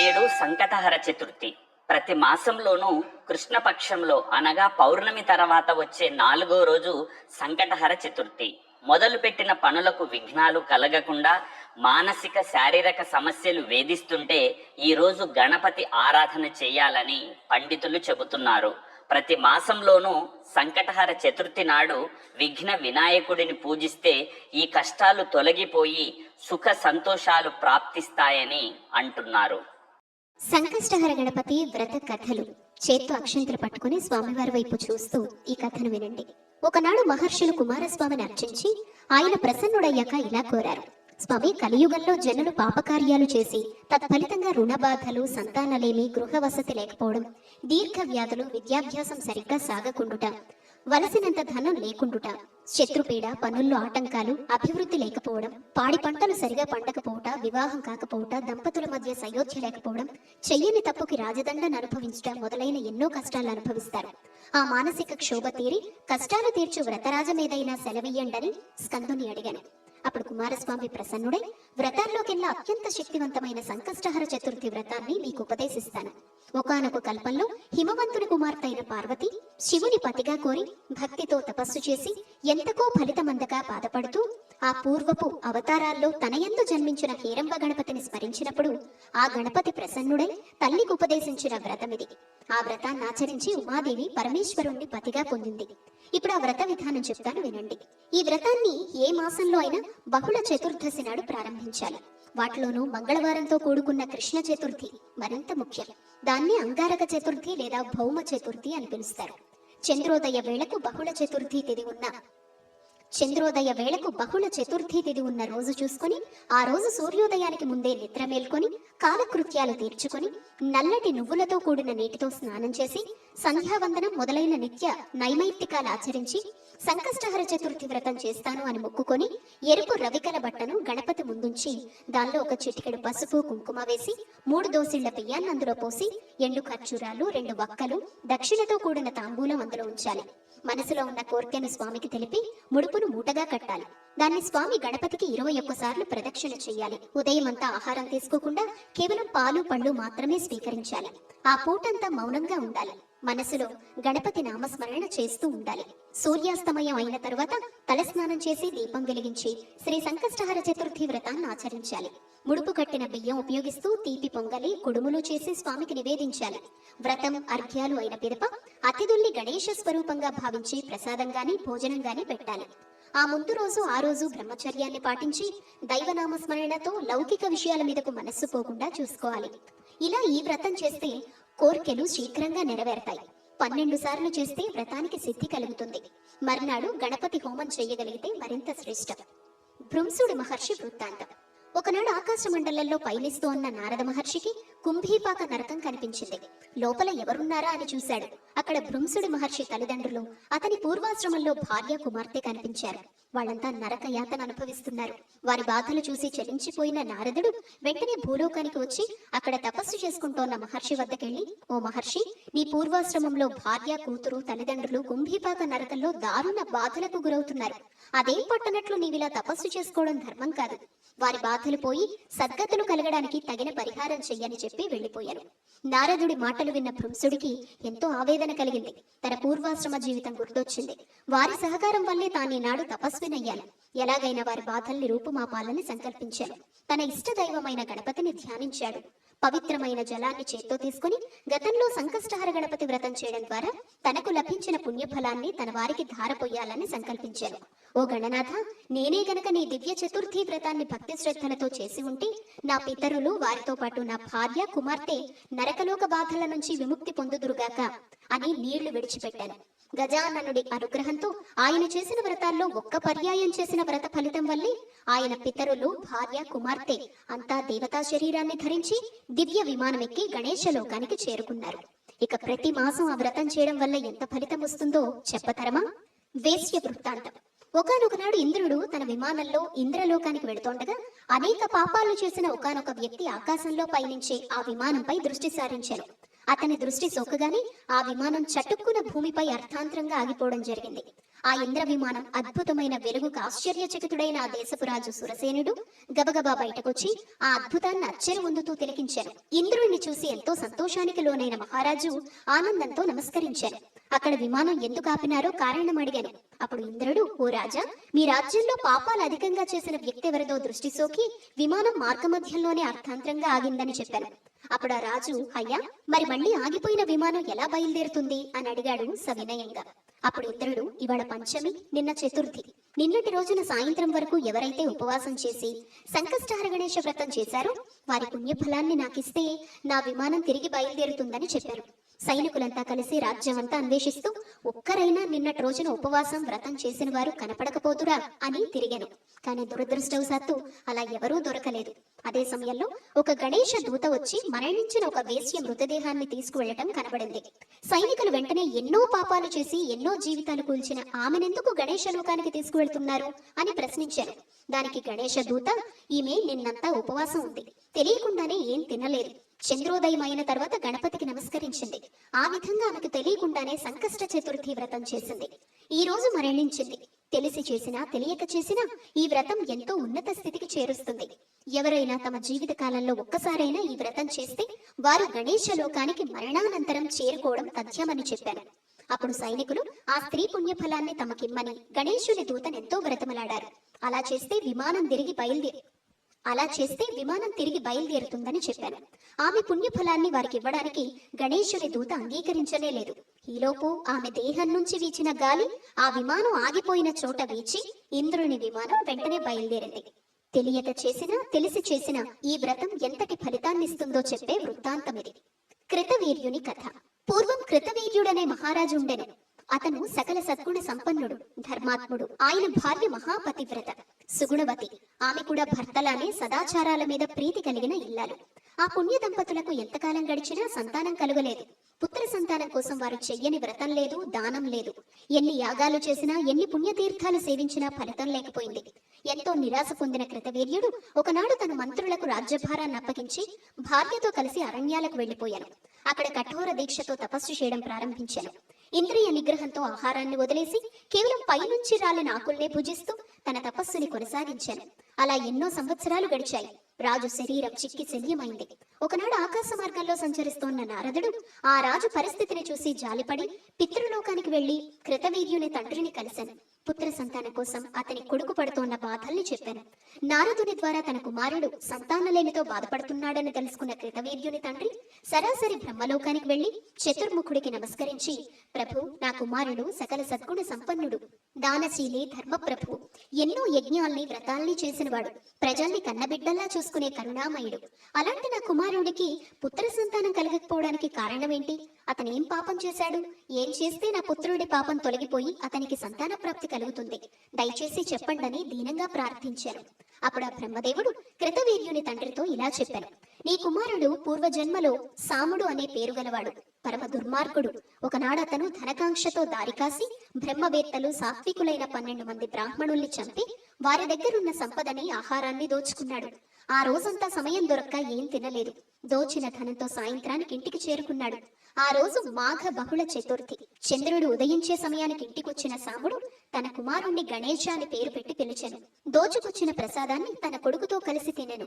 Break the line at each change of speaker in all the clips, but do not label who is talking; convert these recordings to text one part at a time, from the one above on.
నేడు సంకటహర చతుర్థి. ప్రతి మాసంలోనూ కృష్ణపక్షంలో అనగా పౌర్ణమి తర్వాత వచ్చే 4వ రోజు సంకటహర చతుర్థి. మొదలుపెట్టిన పనులకు విఘ్నాలు కలగకుండా మానసిక శారీరక సమస్యలు వేధిస్తుంటే ఈరోజు గణపతి ఆరాధన చేయాలని పండితులు చెబుతున్నారు. ప్రతి మాసంలోనూ సంకటహర చతుర్థి నాడు విఘ్న వినాయకుడిని పూజిస్తే ఈ కష్టాలు తొలగిపోయి సుఖ సంతోషాలు ప్రాప్తిస్తాయని అంటున్నారు.
సంకష్టహర గణపతి వ్రత కథలు. చేత్తో అక్షంతలు పట్టుకుని స్వామివారి వైపు చూస్తూ ఈ కథను వినండి. ఒకనాడు మహర్షులు కుమారస్వామిని అర్చించి ఆయన ప్రసన్నుడయ్యాక ఇలా కోరారు: స్వామి, కలియుగంలో జనులు పాపకార్యాలు చేసి తత్ఫలితంగా రుణబాధలు, సంతానలేమి, గృహ వసతి లేకపోవడం, దీర్ఘ వ్యాధులు, విద్యాభ్యాసం సరిగ్గా సాగకుండుట, వలసినంత ధనం లేకుండుట, శత్రుపీడ, పనుల్లో ఆటంకాలు, అభివృద్ధి లేకపోవడం, పాడి పంటలు సరిగా పండకపోవట, వివాహం కాకపోవట, దంపతుల మధ్య సయోధ్య లేకపోవడం, చెయ్యని తప్పుకి రాజదండను అనుభవించడం మొదలైన ఎన్నో కష్టాలు అనుభవిస్తారు. ఆ మానసిక క్షోభ తీరి కష్టాలు తీర్చు వ్రతరాజమేదైనా సెలవియ్యండని స్కందుని అడిగాను. అప్పుడు కుమారస్వామి ప్రసన్నుడై, వ్రతాల్లోకెల్లా అత్యంత శక్తివంతమైన సంకష్టహర చతుర్థి వ్రతాన్ని మీకు ఉపదేశిస్తాను. ఒకానొక కల్పంలో హిమవంతుని కుమార్తె అయిన పార్వతి శివుని పతిగా కోరి భక్తితో తపస్సు చేసి ఎంతకో ఫలితమందక బాధపడుతూ ఆ పూర్వపు అవతారాల్లో తనయందు జన్మించిన హేరంబ గణపతిని స్మరించినప్పుడు ఆ గణపతి ప్రసన్నుడై తల్లికి ఉపదేశించిన వ్రతమిది. ఆ వ్రతాన్ని ఆచరించి ఉమాదేవి పరమేశ్వరుణ్ణి పతిగా పొందింది. ఇప్పుడు ఆ వ్రత విధానం చెప్తాను, వినండి. ఈ వ్రతాన్ని ఏ మాసంలో అయినా బహుళ చతుర్దశి నాడు ప్రారంభించాలి. వాటిలోనూ మంగళవారంతో కూడుకున్న కృష్ణ చతుర్థి మరింత ముఖ్యం. దాన్ని అంగారక చతుర్థి లేదా భౌమ చతుర్థి అని పిలుస్తారు. చంద్రోదయ వేళకు బహుళ చతుర్థి తిథి ఉన్న రోజు చూసుకొని ఆ రోజు సూర్యోదయానికి ముందే నిద్ర మేల్కొని కాలకృత్యాలు తీర్చుకొని నల్లటి నువ్వులతో కూడిన నీటితో స్నానం చేసి సంధ్యావందనం మొదలైన నిత్య నైమైత్తికాలు ఆచరించి సంకష్టహర చతుర్థి వ్రతం చేస్తాను అని మొక్కుకొని ఎరుపు రవికల బట్టను గణపతి ముందుంచి దానిలో ఒక చిటికెడు పసుపు కుంకుమ వేసి 3 దోసిళ్ల బియ్యాన్ని అందులో పోసి ఎండు ఖర్జూరాలు, 2 వక్కలు, దక్షిణతో కూడిన తాంబూలం అందులో ఉంచాలి. మనసులో ఉన్న కోర్కెను స్వామికి తెలిపి ముడుపును మూటగా కట్టాలి. దాన్ని స్వామి గణపతికి 21 సార్లు ప్రదక్షిణ చేయాలి. ఉదయం అంతా ఆహారం తీసుకోకుండా కేవలం పాలు పళ్ళు మాత్రమే స్వీకరించాలి. ఆ పూటంతా మౌనంగా ఉండాలి. మనసులో గణపతి నామస్మరణ చేస్తూ ఉండాలి. సూర్యాస్తమయం అయిన తరువాత తలస్నానం చేసి దీపం వెలిగించి శ్రీ సంకష్టహర చతుర్థి వ్రతాన్ని ఆచరించాలి. ముడుపు కట్టిన బియ్యం ఉపయోగిస్తూ తీపి పొంగలి, కుడుములు చేసి స్వామికి నివేదించాలి. వ్రతం అర్ఘ్యాలు అయిన పిదప అతిథుల్ని గణేశ స్వరూపంగా భావించి ప్రసాదంగాని భోజనంగాని పెట్టాలి. ఆ ముందు రోజు ఆ రోజు బ్రహ్మచర్యాన్ని పాటించి దైవనామస్మరణతో లౌకిక విషయాల మీదకు మనస్సు పోకుండా చూసుకోవాలి. ఇలా ఈ వ్రతం చేస్తే కోర్కెలు శీఘ్రంగా నెరవేరతాయి. 12 సార్లు చేస్తే వ్రతానికి సిద్ధి కలుగుతుంది. మర్నాడు గణపతి హోమం చేయగలిగితే మరింత శ్రేష్టం. భృంసుడి మహర్షి వృత్తాంతం. ఒకనాడు ఆకాశ మండలంలో పయనిస్తూ ఉన్న నారద మహర్షికి కుంభీపాక నరకం కనిపించింది. లోపల ఎవరున్నారా అని చూశాడు. అక్కడ భృంసుడి మహర్షి తల్లిదండ్రులు, అతని పూర్వాశ్రమంలో భార్య, కుమార్తె కనిపించారు. వాళ్ళంతా నరక యాతన అనుభవిస్తున్నారు. వారి బాధలు చూసి చలించిపోయిన నారదుడు వెంటనే భూలోకానికి వచ్చి అక్కడ తపస్సు చేసుకుంటోన్న మహర్షి వద్దకెళ్ళి, ఓ మహర్షి, నీ పూర్వాశ్రమంలో భార్య, కూతురు, తల్లిదండ్రులు కుంభీపాక నరకంలో దారుణ బాధలకు గురవుతున్నారు. అదేం పట్టనట్లు నీవిలా తపస్సు చేసుకోవడం ధర్మం కాదు. వారి బాధలు పోయి సద్గతులు కలగడానికి తగిన పరిహారం చెయ్యని చెప్పి వెళ్లిపోయారు. నారదుడి మాటలు విన్న భృంసుడికి ఎంతో ఆవేదన కలిగింది. తన పూర్వాశ్రమ జీవితం గుర్తొచ్చింది. వారి సహకారం వల్లే తానీనాడు తపస్వినయ్యాను. ఎలాగైనా వారి బాధల్ని రూపుమాపాలని సంకల్పించాను. తన ఇష్టదైవమైన గణపతిని ధ్యానించాడు. పవిత్రమైన జలాన్ని చేత్తో తీసుకుని గతంలో సంకష్టహర గణపతి వ్రతం చేయడం ద్వారా తనకు లభించిన పుణ్యఫలాన్ని తన వారికి ధారపోయాలని సంకల్పించాను. ఓ గణనాథ, నేనే గనక నీ దివ్య చతుర్థి వ్రతాన్ని భక్తి శ్రద్ధలతో చేసి ఉంటే నా పితరులు, వారితో పాటు నా భార్య, కుమార్తె నరకలోక బాధల నుంచి విముక్తి పొందుదురుగాక అని నీళ్లు విడిచిపెట్టాను. గజాననుడి అనుగ్రహంతో ఆయన చేసిన వ్రతాల్లో ఒక్క పర్యాయం చేసిన వ్రత ఫలితం వల్లే ఆయన పితరులు, భార్య, కుమార్తె అంతా దేవతా శరీరాన్ని ధరించి దివ్య విమానం ఎక్కి గణేశ లోకానికి చేరుకున్నారు. ఇక ప్రతి మాసం ఆ వ్రతం చేయడం వల్ల ఎంత ఫలితం వస్తుందో చెప్పతరమా? వేశ్య వృత్తాంతం. ఒకానొకనాడు ఇంద్రుడు తన విమానంలో ఇంద్రలోకానికి వెళుతోండగా అనేక పాపాలు చేసిన ఒకానొక వ్యక్తి ఆకాశంలో పయనించే ఆ విమానంపై దృష్టి సారించారు. అతని దృష్టి సోకగానే ఆ విమానం చటుక్కున భూమిపై అర్థాంతరంగా ఆగిపోవడం జరిగింది. ఆ ఇంద్ర విమానం అద్భుతమైన వెలుగుకు ఆశ్చర్యచకితుడైన ఆ దేశపు రాజు సురసేనుడు గబగబా బయటకొచ్చి ఆ అద్భుతాన్ని అచ్చెరు పొందుతూ తిలకించారు. ఇంద్రుడిని చూసి ఎంతో సంతోషానికి లోనైన మహారాజు ఆనందంతో నమస్కరించారు. అక్కడ విమానం ఎందుకు ఆపినారో కారణం అడిగాను. అప్పుడు ఇంద్రుడు, ఓ రాజా, మీ రాజ్యంలో పాపాలు అధికంగా చేసిన వ్యక్తి ఎవరిదో దృష్టి సోకి విమానం మార్గమధ్యంలోనే అర్థాంతరంగా ఆగిందని చెప్పాను. అప్పుడు ఆ రాజు, అయ్యా, మరి మళ్ళీ ఆగిపోయిన విమానం ఎలా బయలుదేరుతుంది అని అడిగాడు సవినయంగా. అప్పుడు ఇంద్రుడు, ఇవాళ పంచమి, నిన్న చతుర్థి. నిన్నటి రోజున సాయంత్రం వరకు ఎవరైతే ఉపవాసం చేసి సంకష్టహర గణేశ వ్రతం చేశారో వారి పుణ్యఫలాన్ని నాకిస్తే నా విమానం తిరిగి బయలుదేరుతుందని చెప్పారు. సైనికులంతా కలిసి రాజ్యమంతా అన్వేషిస్తూ ఒక్కరైనా నిన్నటి రోజున ఉపవాసం వ్రతం చేసిన వారు కనపడకపోతురా అని తిరిగాను. కానీ దురదృష్టవశాత్తు అలా ఎవరూ దొరకలేదు. అదే సమయంలో ఒక గణేశ దూత వచ్చి మరణించిన ఒక వేశ్య మృతదేహాన్ని తీసుకువెళ్లటం కనబడింది. సైనికులు వెంటనే ఎన్నో పాపాలు చేసి ఎన్నో జీవితాలు కూల్చిన ఆమెనెందుకు గణేశ లోకానికి తీసుకువెళ్తున్నారు అని ప్రశ్నించారు. దానికి గణేశ దూత, ఈమె నిన్నంతా ఉపవాసం ఉంది, తెలియకుండానే ఏం తినలేదు. చంద్రోదయం అయిన తర్వాత గణపతికి నమస్కరించింది. ఆ విధంగా ఆమెకు తెలియకుండానే సంకష్ట చతుర్థి వ్రతం చేసింది. ఈ రోజు మరణించింది. తెలిసి చేసినా తెలియక చేసినా ఈ వ్రతం ఎంతో ఉన్నత స్థితికి చేరుస్తుంది. ఎవరైనా తమ జీవిత కాలంలో ఒక్కసారైనా ఈ వ్రతం చేస్తే వారు గణేశ లోకానికి మరణానంతరం చేరుకోవడం తథ్యమని చెప్పాను. అప్పుడు సైనికులు ఆ స్త్రీ పుణ్యఫలాన్ని తమకిమ్మని గణేశుని దూతనెంతో వ్రతమలాడారు. అలా చేస్తే విమానం తిరిగి బయలుదేరుతుందని చెప్పాను. ఆమె పుణ్యఫలాన్ని వారికి ఇవ్వడానికి గణేశుని దూత అంగీకరించనే లేదు. ఈలోపు ఆమె దేహం నుంచి వీచిన గాలి ఆ విమానం ఆగిపోయిన చోట వీచి ఇంద్రుని విమానం వెంటనే బయలుదేరింది. తెలియక చేసినా తెలిసి చేసినా ఈ వ్రతం ఎంతటి ఫలితాన్నిస్తుందో చెప్పే వృత్తాంతమిది. కృతవీర్యుని కథ. పూర్వం కృతవీర్యుడనే మహారాజు ఉండెను. అతను సకల సద్గుణ సంపన్నుడు, ధర్మాత్ముడు. ఆయన భార్య మహాపతివ్రత, సుగుణవతి. ఆమె కూడా భర్తలానే సదాచారాల మీద ప్రీతి కలిగిన ఇల్లాలు. ఆ పుణ్య దంపతులకు ఎంతకాలం గడిచినా సంతానం కలుగలేదు. పుత్ర సంతానం కోసం వారు చెయ్యని వ్రతం లేదు, దానం లేదు. ఎన్ని యాగాలు చేసినా ఎన్ని పుణ్యతీర్థాలు సేవించినా ఫలితం లేకపోయింది. ఎంతో నిరాశ పొందిన కృతవీర్యుడు ఒకనాడు తన మంత్రులకు రాజ్యభారాన్ని అప్పగించి భార్యతో కలిసి అరణ్యాలకు వెళ్లిపోయాను. అక్కడ కఠోర దీక్షతో తపస్సు చేయడం ప్రారంభించాను. ఇంద్రియ నిగ్రహంతో ఆహారాన్ని వదిలేసి కేవలం పైనుంచి రాలిన ఆకుల్నే భుజిస్తూ తన తపస్సుని కొనసాగించాను. అలా ఎన్నో సంవత్సరాలు గడిచాయి. రాజు శరీరం చిక్కి శల్యమైంది. ఒకనాడు ఆకాశ మార్గంలో సంచరిస్తోన్న నారదుడు ఆ రాజు పరిస్థితిని చూసి జాలిపడి పితృలోకానికి వెళ్లి కృతవీర్యుని తండ్రిని కలిశాను. పుత్ర సంతానం కోసం అతని కొడుకు పడుతోన్న బాధల్ని చెప్పాను. నారదుని ద్వారా తన కుమారుడు సంతానలేమితో బాధపడుతున్నాడని తెలుసుకున్న కృతవీర్యుని తండ్రి సరాసరి బ్రహ్మలోకానికి వెళ్లి చతుర్ముఖుడికి నమస్కరించి, ప్రభు, నా కుమారుడు సకల సద్గుణ సంపన్నుడు, దానశీలి, ధర్మప్రభు, ఎన్నో యజ్ఞాల్ని వ్రతాల్ని చేసినవాడు, ప్రజల్ని కన్నబిడ్డల్లా చూసుకునే కరుణామయుడు. అలాంటి నా కుమారుడికి పుత్ర సంతానం కలగకపోవడానికి కారణమేంటి? అతనేం పాపం చేశాడు? ఏం చేస్తే నా పుత్రుడి పాపం తొలగిపోయి అతనికి సంతాన ప్రాప్తి కలుగుతుంది? దయచేసి చెప్పండని దీనంగా ప్రార్థించారు. అప్పుడు ఆ బ్రహ్మదేవుడు కృతవీర్యుని తండ్రితో ఇలా చెప్పాను. నీ కుమారుడు పూర్వజన్మలో సాముడు అనే పేరు గలవాడు, పరమ దుర్మార్గుడు. ఒకనాడు అతను ధనకాంక్షతో దారికాసి బ్రహ్మవేత్తలు, సాత్వికులైన 12 మంది బ్రాహ్మణుల్ని చంపి వారి దగ్గరున్న సంపదని, ఆహారాన్ని దోచుకున్నాడు. ఆ రోజంతా సమయం దొరక్క ఏం తినలేదు. దోచిన ధనంతో సాయంత్రానికి ఇంటికి చేరుకున్నాడు. ఆ రోజు మాఘ బహుళ చతుర్థి. చంద్రుడు ఉదయించే సమయానికి ఇంటికొచ్చిన సాముడు తన కుమారుణ్ణి గణేశ అని పేరు పెట్టి పిలిచాను. దోచుకొచ్చిన ప్రసాదాన్ని తన కొడుకుతో కలిసి తినెను.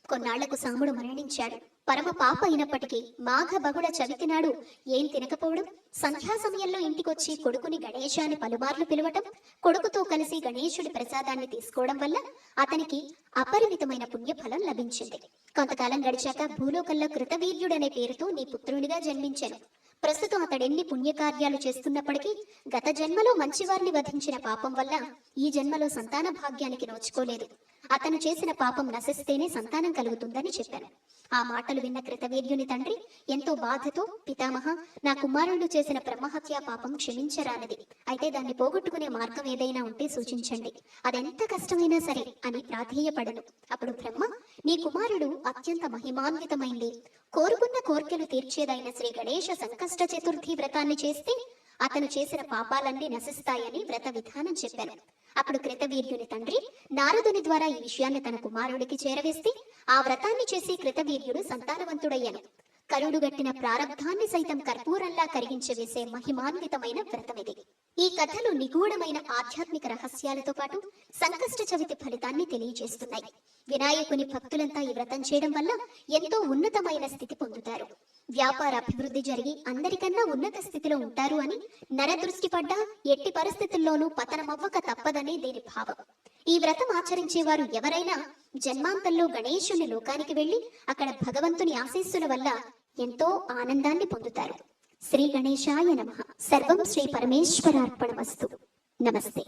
కొన్నాళ్లకు సాముడు మరణించాడు. పరమ పాప అయినప్పటికీ మాఘ బహుళ చవితి నాడు ఏం తినకపోవడం, సంధ్యా సమయంలో ఇంటికొచ్చి కొడుకుని గణేశ అని పలుమార్లు పిలవటం, కొడుకుతో కలిసి గణేశుడి ప్రసాదాన్ని తీసుకోవడం వల్ల అతనికి అపరిమితమైన పుణ్యఫలం లభించింది. కొంతకాలం గడిచాక భూలోకంలో కృతవీర్యుడనే పేరుతో నీ పుత్రునిగా జన్మించాను. ప్రస్తుతం అతడెన్ని పుణ్యకార్యాలు చేస్తున్నప్పటికీ గత జన్మలో మంచివారిని వధించిన పాపం వల్ల ఈ జన్మలో సంతాన భాగ్యానికి నోచుకోలేదు. అతను చేసిన పాపం నశిస్తేనే సంతానం కలుగుతుందని చెప్పాను. ఆ మాటలు విన్న కృతవీర్యుని తండ్రి ఎంతో బాధతో, పితామహ, నా కుమారుడు చేసిన బ్రహ్మహత్యా పాపం క్షమించరానిది. అయితే దాన్ని పోగొట్టుకునే మార్గం ఏదైనా ఉంటే సూచించండి, అదెంత కష్టమైనా సరే అని ప్రాధేయపడను. అప్పుడు బ్రహ్మ, నీ కుమారుడు అత్యంత మహిమాన్వితమైంది, కోరుకున్న కోర్కెలు తీర్చేదైన శ్రీ గణేశ సంకష్ట చతుర్థి వ్రతాన్ని చేస్తే అతను చేసిన పాపాలన్నీ నశిస్తాయని వ్రత విధానం చెప్పాను. అప్పుడు కృతవీర్యుని తండ్రి నారదుని ద్వారా ఈ విషయాన్ని తన కుమారుడికి చేరవేస్తే ఆ వ్రతాన్ని చేసి కృతవీర్యుడు సంతానవంతుడయ్యాను. కరుడుగట్టిన ప్రారబ్ధాన్ని సైతం కర్పూరంలా కరిగించి వేసే మహిమాన్వితమైన వ్రతమిది. ఈ కథలు నిగూఢమైన ఆధ్యాత్మిక రహస్యాలతో పాటు సంకష్ట చవితి ఫలితాన్ని తెలియజేస్తున్నాయి. వినాయకుని భక్తులంతా ఈ వ్రతం చేయడం వల్ల ఎంతో ఉన్నతమైన స్థితి పొందుతారు. వ్యాపార అభివృద్ధి జరిగి అందరికన్నా ఉన్నత స్థితిలో ఉంటారు అని, నరదృష్టి పడ్డా ఎట్టి పరిస్థితుల్లోనూ పతనమవ్వక తప్పదనే దీని భావం. ఈ వ్రతం ఆచరించేవారు ఎవరైనా జన్మాంతంలో గణేశుని లోకానికి వెళ్లి అక్కడ భగవంతుని ఆశీస్సుల వల్ల ఎంతో ఆనందాన్ని పొందుతారు. శ్రీ గణేశాయ నమః. సర్వం శ్రీ పరమేశ్వరార్పణమస్తు. నమస్తే.